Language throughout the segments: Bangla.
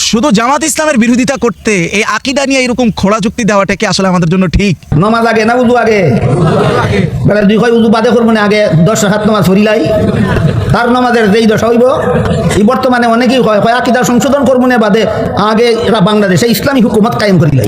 শুধু জামাত ইসলামের বিরোধিতা করতে এই আকীদা নিয়ে এরকম খোড়া যুক্তি দেওয়াটা কি আসলে আমাদের জন্য ঠিক? নমাজ আগে না উজু আগে? বেলা দুই হয় উজু বাদে করবো না, আগে 10 রাকাত নামাজ পড়িলাই তার নামাজের যেই দশা হইব। এই বর্তমানে অনেকেই হয় আকীদা সংশোধন করবো না বাদে আগে এরা বাংলাদেশে ইসলামী হুকুমত কায়েম করিলাই।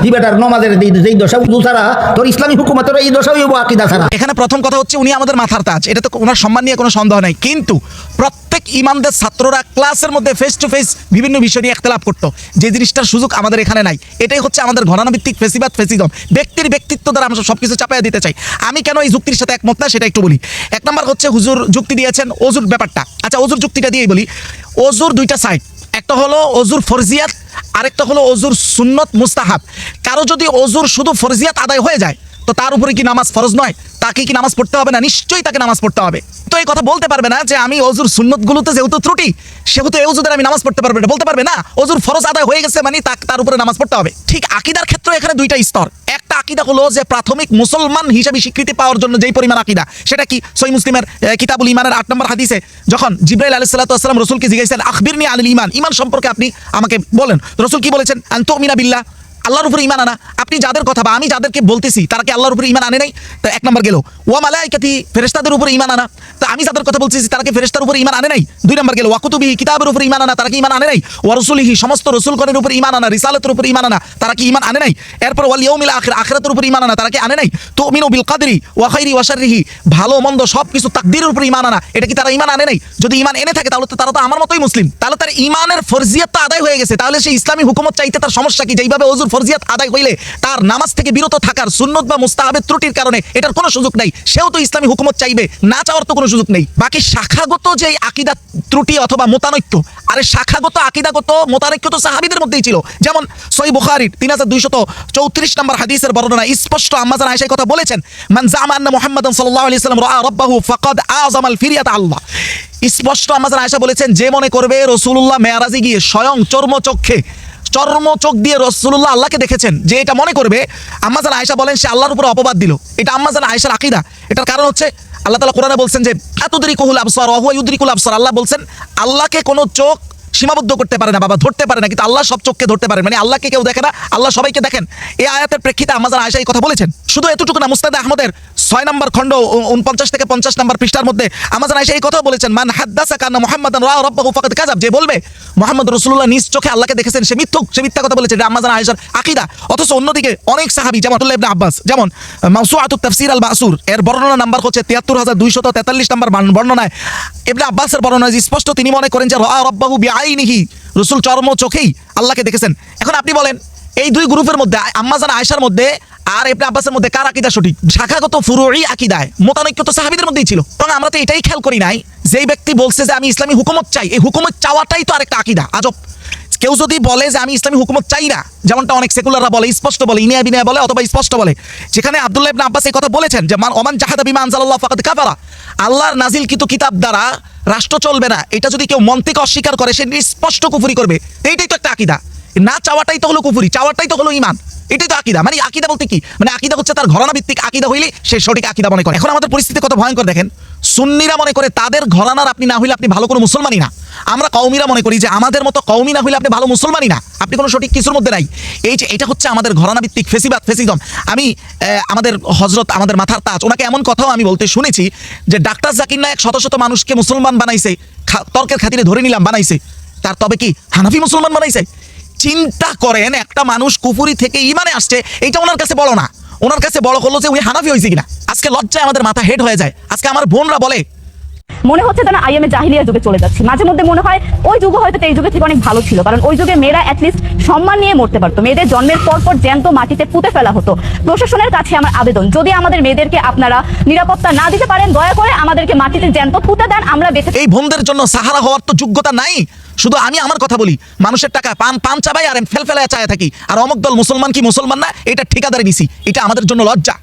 কি বেটার নমাজের যেই দশা উজু ছাড়া তোর ইসলামী হুকুমতের এই দশা হইব আকীদা ছাড়া। এখানে প্রথম কথা হচ্ছে উনি আমাদের মাথার তাজ, এটা তো ওনার সম্মান নিয়ে কোনো সন্দেহ নাই। কিন্তু প্রত্যেক ইমামদের ছাত্ররা ক্লাসের মধ্যে ফেস টু ফেস বিভিন্ন বিষয় নিয়ে একতলাপ করতো, যে জিনিসটার সুযোগ আমাদের এখানে নাই। এটাই হচ্ছে আমাদের ঘরানাভিত্তিক ফেসিবাদ, ফেসিজম। ব্যক্তির ব্যক্তিত্ব দ্বারা আমরা সবকিছু চাপাইয়া দিতে চাই। আমি কেন এই যুক্তির সাথে একমত না সেটা একটু বলি। এক নম্বর হচ্ছে হুজুর যুক্তি দিয়েছেন অজুর ব্যাপারটা। আচ্ছা, অজুর যুক্তিটা দিয়েই বলি। অজুর দুইটা সাইড, একটা হলো অজুর ফরজিয়াত, আরেকটা হলো অজুর সুন্নত মুস্তাহাব। কারো যদি অজুর শুধু ফরজিয়াত আদায় হয়ে যায় তো তার উপরে কি নামাজ ফরজ নয়? তাকে কি নামাজ পড়তে হবে না? নিশ্চয়ই তাকে নামাজ পড়তে হবে। তো এই কথা বলতে পারবে না যে আমি অজুর সুন্নতগুলোতে যেহেতু ত্রুটি সেহেতু এই অজুদের আমি নামাজ পড়তে পারবে না, বলতে পারবে না। অজুর ফরজ আদায় হয়ে গেছে মানে তার উপরে নামাজ পড়তে হবে। ঠিক আকীদার ক্ষেত্রে এখানে দুইটা স্তর। একটা আকীদা হলো যে প্রাথমিক মুসলমান হিসেবে স্বীকৃতি পাওয়ার জন্য যেই পরিমাণ আকীদা, সেটা কি সহিহ মুসলিমের কিতাবুল ঈমানের 8 নম্বর হাদিসে যখন জিবরাইল আলাইহিস সালাতু ওয়াস সালাম রাসূলকে জিজ্ঞাসা করেন আখবিরনি আনিল ঈমান, ঈমান সম্পর্কে আপনি আমাকে বলেন। রাসূল কি বলেছেন? আন তুমিনা বিল্লাহ, আল্লাহর উপরে ঈমান আনা। আপনি যাদের কথা বা আমি যাদেরকে বলতেছি তারা কি আল্লাহর উপরে ঈমান আনে নাই? তো এক নম্বর গেল। ওয়া মালাইকাতি, ফেরেশতাদের উপরে ঈমান আনা। তো আমি যাদের কথা বলতেছি তারা কি ফেরেশতার উপরে ঈমান আনে নাই? 2 নম্বর গেল। ওয়া কুতুবিহি, কিতাবের উপরে ঈমান আনা। তারা কি ঈমান আনে নাই? ওয়া রাসূলিহি, সমস্ত রাসূলগণের উপরে ঈমান আনা। রিসালাতের উপরে ঈমান আনা। তারা কি ঈমান আনে নাই? এরপর ওয়াল ইয়াউমিল আখির, আখিরাতের উপরে ঈমান আনা। তারা কি আনে নাই? তুমিনু বিল কদরি ওয়া খাইরি ওয়া শাররিহি, ভালো মন্দ সবকিছু তাকদীরের উপরে ঈমান আনা। এটা কি তারা ঈমান আনে নাই? যদি ঈমান এনে থাকে তাহলে তো তারা তো আমার মতোই মুসলিম। তাহলে তার ঈমানের ফরজিয়াত আদায় হয়ে গেছে। তাহলে সেই ইসলামী হুকুমত চাইতে তার সমস্যা কি? যেইভাবে ওযুর ফরজিয়াত আদায় হইলে তার নামাজ থেকে বিরত থাকার সুন্নত বা মুস্তাহাবের ত্রুটির কারণে এটার কোনো সুযোগ নাই, সেও তো ইসলামী হুকুমত চাইবে, না চাওয়ার তো কোনো সুযোগ নেই। বাকি শাখাগত যে আকীদা ত্রুটি অথবা মোতানৈক্য, আরে শাখাগত আকীদাগত মোতানৈক্য তো সাহাবীদের মধ্যেই ছিল। যেমন সহিহ বুখারীর 3234 নম্বর হাদিসের বর্ণনা স্পষ্ট আম্মা জান আয়েশা কথা বলেছেন, মান জামা আন্না মুহাম্মাদান সাল্লাল্লাহু আলাইহি ওয়াসাল্লাম রাআ রাব্বাহু ফাকাদ আযামাল ফিরিয়াত আল্লাহ। স্পষ্ট আম্মা জান আয়েশা বলেছেন, যে মনে করবে রাসূলুল্লাহ মেরাজে গিয়ে স্বয়ং চর্মচোখ দিয়ে রাসূলুল্লাহ আল্লাহকে দেখেছেন, যে এটা মনে করবে, আম্মা জান আয়েশা বলেন সে আল্লাহর উপর অপবাদ দিল। এটা আম্মা জান আয়েশার আকীদা। এটার কারণ হচ্ছে আল্লাহ তাআলা কোরআনে বলছেন যে আতুদরিকুল আবসার ওয়া হুয়া ইউদরিকুল আবসার। আল্লাহ বলছেন আল্লাহকে কোনো চোখ সীমাবদ্ধ করতে পারে না বাবা, ধরতে পারে না, কিন্তু আল্লাহ সব চোখকে ধরতে পারে। মানে আল্লাহকে কেউ দেখে না, আল্লাহ সবাইকে দেখেন। এই আয়াতের প্রেক্ষিতে আম্মা জান আয়েশা এই কথা বলেছেন। শুধু এতটুকু না, মুসনাদে আহমদের 6 নম্বর খণ্ড 49 থেকে 50 নম্বর পৃষ্ঠার মধ্যে আম্মা জান আয়েশা এই কথা বলেছেন, মান হাদ্দাসাকা আন্না মুহাম্মাদান রাআ রাব্বাহু ফাকাদ কাযাব। যে বলবে মুহাম্মদ রাসূলুল্লাহ নিজ চোখে আল্লাহকে দেখেছেন সে মিথ্যুক, সে মিথ্যা কথা বলেছে। এটা আম্মা জান আয়েশার আকীদা। অথচ অন্যদিকে অনেক সাহাবী যেমন আব্দুল্লাহ ইবনে আব্বাস, যেমন মাওসুআতুত তাফসীর আল মাসুর এর বর্ণনা নাম্বার হচ্ছে 73243 নম্বর বর্ণনায় ইবনে আব্বাসের বর্ণনায় স্পষ্ট তিনি মনে করেন যে রাআ রাব্বাহু বিআইনিহি, রাসূল চর্ম চোখেই আল্লাহকে দেখেছেন। এখন আপনি বলেন এই দুই গ্রুপের মধ্যে আম্মা জান আয়েশার মধ্যে আর ইবনে আব্বাসের মধ্যে কার আকীদা সঠিক? শাখাগত ফুরুই আকীদায় মোতানৈক্য তো সাহাবীদের মধ্যেই ছিল। কারণ আমরা তো এটাই খেয়াল করি নাই, যেই ব্যক্তি বলছে যে আমি ইসলামী হুকুমত চাই, এই হুকুমত চাওয়াটাই তো আরেকটা আকীদা। আজব। কেউ যদি বলে যে আমি ইসলামী হুকুমত চাই না, যেমনটা অনেক সেকুলাররা বলে, স্পষ্ট বলে, ইনিয়া বিনিয়া বলে অথবা স্পষ্ট বলে, যেখানে আব্দুল্লাহ ইবনে আব্বাস এই কথা বলেছেন যে ওমান জাহাদা বিমা আনজালাল্লাহু ফাকাদ কাফারা, আল্লাহর নাজিলকৃত কিতাব দ্বারা রাষ্ট্র চলবে না, এটা যদি কেউ মন্তিক অস্বীকার করে সে স্পষ্ট কুফরি করবে। এইটাই তো একটা আকীদা। না চাওয়াটাই তো হলো কুফরি, চাওয়াটাই তো হলো ঈমান। এটাই তো আকীদা। মানে আকীদা বলতে কি? মানে আকীদা হচ্ছে তার ঘরানা ভিত্তিক আকীদা হইলে সে সঠিক আকীদা মনে করে। এখন আমাদের পরিস্থিতি কত ভয়ঙ্কর দেখেন। সুন্নিরা মনে করে তাদের ঘরানার আপনি না হইলে আপনি ভালো কোনো মুসলমানই না। আমরা কওমিরা মনে করি যে আমাদের মতো কওমি না হইলে আপনি ভালো মুসলমানই না, আপনি কোনো সঠিক কিছুর মধ্যে নাই। এই যে এটা হচ্ছে আমাদের ঘরানা ভিত্তিক ফেসিবাদ, ফেসিজম। আমি আমাদের হযরত, আমাদের মাথার তাজ, ওনাকে এমন কথাও আমি বলতে শুনেছি যে ডাক্তার জাকির নায়েক শত শত মানুষকে মুসলমান বানাইছে, তর্কের খাতিরে ধরে নিলাম বানাইছে, তার তবে কি হানাফি মুসলমান বানাইছে? চিন্তা করেন, একটা মানুষ কুফরি থেকে ঈমানে আসছে, এটা ওনার কাছে বড় না। ওনার কাছে বড় হলো যে উনি হানাফি হয়েছে কিনা। আজকে লজ্জায় আমাদের মাথা হেড হয়ে যায়। আজকে আমার বোনরা বলে মনে হচ্ছে যেন আইএমএ জাহিলিয়া যুগে চলে যাচ্ছে। মাঝে মধ্যে মনে হয় ওই যুগ হয়তো এই যুগের থেকে অনেক ভালো ছিল, কারণ ওই যুগে মেয়েরা অ্যাটলিস্ট সম্মান নিয়ে মরতে পারতো। মেয়েদের জন্মের পর জ্যান্ত মাটিতে পুঁতে ফেলা হতো। প্রশাসনের কাছে আমার আবেদন, যদি আমাদের মেয়েদেরকে আপনারা নিরাপত্তা না দিতে পারেন, দয়া করে আমাদেরকে মাটিতে জ্যান্ত পুঁতে দেন, আমরা বেঁচে। এই বোনদের জন্য সাহারা হওয়ার তো যোগ্যতা নাই। শুধু আমি আমার কথা বলি, মানুষের টাকা পান চাবাই আর ফেলফেলায় চায় থাকি, আর অমুক দল মুসলমান কি মুসলমান না এটা ঠিকাদারি নিছি। এটা আমাদের জন্য লজ্জা।